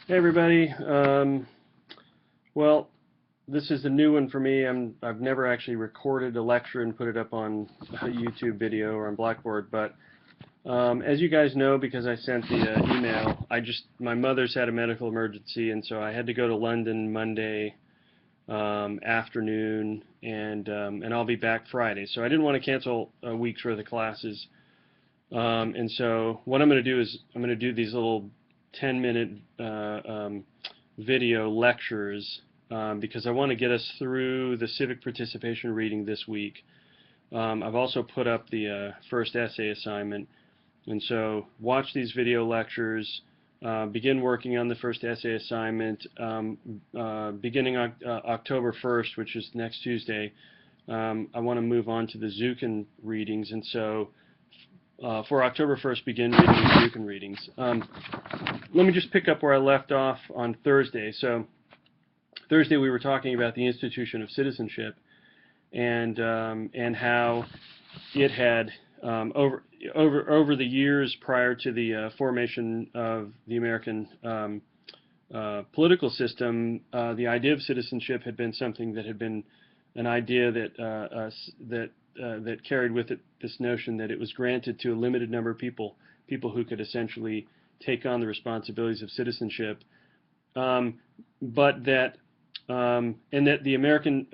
Hey everybody. Well, this is a new one for me. I've never actually recorded a lecture and put it up on a YouTube video or on Blackboard, but as you guys know, because I sent the email, my mother's had a medical emergency, and so I had to go to London Monday afternoon, and I'll be back Friday. So I didn't want to cancel a week's worth of classes, and so what I'm going to do is I'm going to do these little 10-minute video lectures because I want to get us through the civic participation reading this week. I've also put up the first essay assignment, and so watch these video lectures, begin working on the first essay assignment beginning October 1st, which is next Tuesday. I want to move on to the Zukin readings, and so for October 1st, begin reading the Zukin readings. Let me just pick up where I left off on Thursday. So Thursday we were talking about the institution of citizenship and how it had over the years prior to the formation of the American political system, the idea of citizenship had been something that had been an idea that carried with it this notion that it was granted to a limited number of people who could essentially take on the responsibilities of citizenship, but that and that the American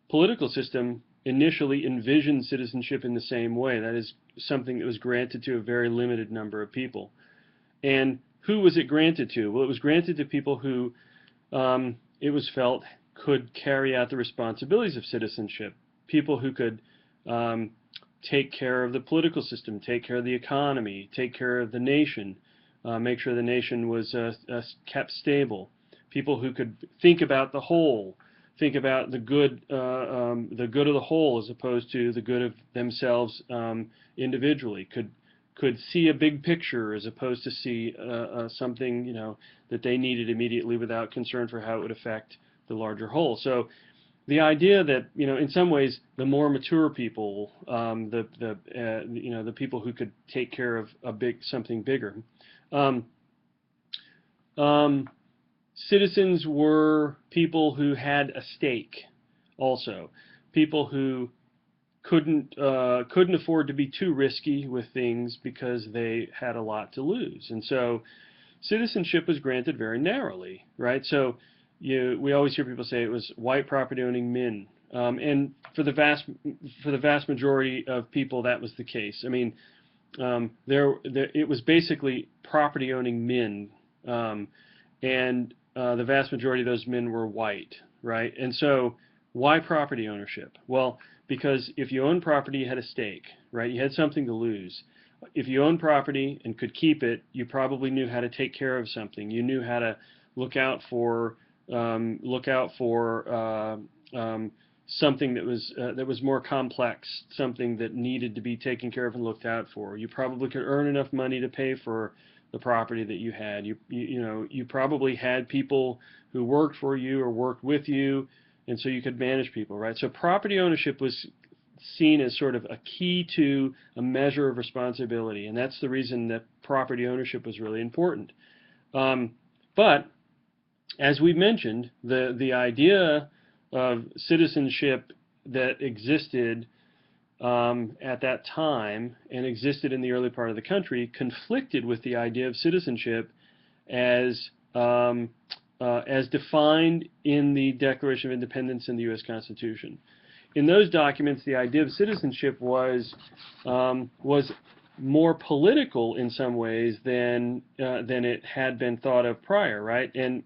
political system initially envisioned citizenship in the same way. That is something that was granted to a very limited number of people. And who was it granted to? Well, it was granted to people who it was felt could carry out the responsibilities of citizenship. People who could take care of the political system, take care of the economy, take care of the nation, make sure the nation was kept stable. People who could think about the whole, think about the good of the whole as opposed to the good of themselves individually. Could see a big picture as opposed to see something that they needed immediately without concern for how it would affect the larger whole. So the idea that in some ways the more mature people, the people who could take care of something bigger. Citizens were people who had a stake, also people who couldn't afford to be too risky with things because they had a lot to lose, and so citizenship was granted very narrowly, right? So we always hear people say it was white property owning men, and for the vast majority of people that was the case. I mean, it was basically property owning men, and the vast majority of those men were white, right? And so why property ownership? Well, because if you owned property, you had a stake, right? You had something to lose. If you owned property and could keep it, you probably knew how to take care of something. You knew how to look out for something that was more complex, something that needed to be taken care of and looked out for. You probably could earn enough money to pay for the property that you had. You probably had people who worked for you or worked with you, and so you could manage people, right? So property ownership was seen as sort of a key to a measure of responsibility, and that's the reason that property ownership was really important. But as we mentioned, the idea of citizenship that existed at that time and existed in the early part of the country conflicted with the idea of citizenship as defined in the Declaration of Independence and the U.S. Constitution. In those documents, the idea of citizenship was more political in some ways than it had been thought of prior, right? And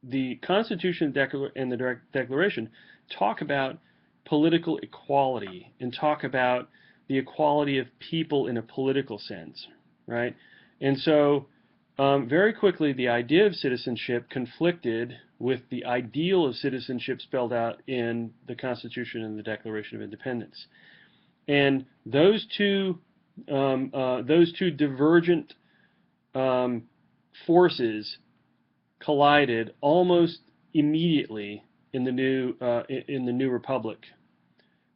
the Constitution and the Declaration talk about political equality and talk about the equality of people in a political sense, right? And so very quickly the idea of citizenship conflicted with the ideal of citizenship spelled out in the Constitution and the Declaration of Independence. And those two divergent forces collided almost immediately in the new republic,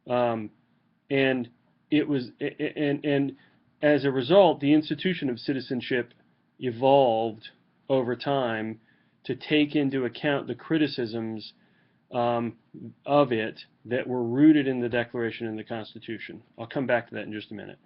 and it was and as a result, the institution of citizenship evolved over time to take into account the criticisms of it that were rooted in the Declaration and the Constitution. I'll come back to that in just a minute.